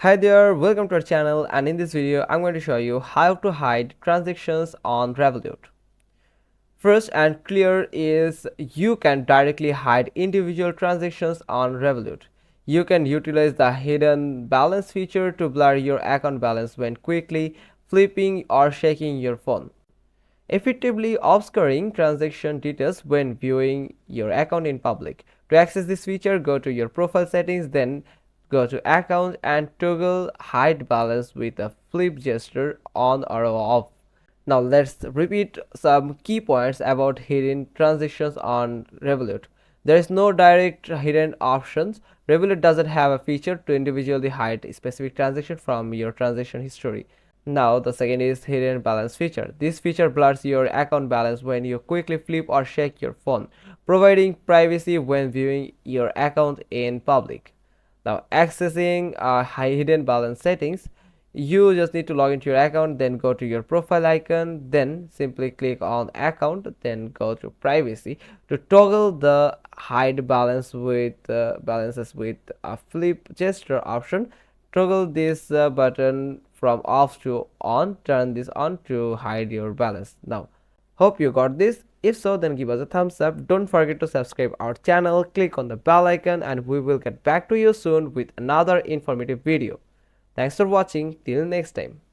Hi there, welcome to our channel, and in this video I'm going to show you how to hide transactions on Revolut. First and clear is you can directly hide individual transactions on Revolut. You can utilize the hidden balance feature to blur your account balance when quickly flipping or shaking your phone, effectively obscuring transaction details when viewing your account in public. To access this feature, go to your profile settings, then go to account and toggle hide balance with a flip gesture on or off. Now let's repeat some key points about hidden transactions on Revolut. There is no direct hidden options. Revolut doesn't have a feature to individually hide a specific transaction from your transaction history. Now the second is hidden balance feature. This feature blurs your account balance when you quickly flip or shake your phone, providing privacy when viewing your account in public. Now accessing hidden balance settings, you just need to log into your account, then go to your profile icon, then simply click on account, then go to privacy to toggle the hide balance with balances with a flip gesture option. Toggle this button from off to on, turn this on to hide your balance. Now hope you got this. If so, then give us a thumbs up. Don't forget to subscribe our channel, click on the bell icon, and we will get back to you soon with another informative video. Thanks for watching. Till next time.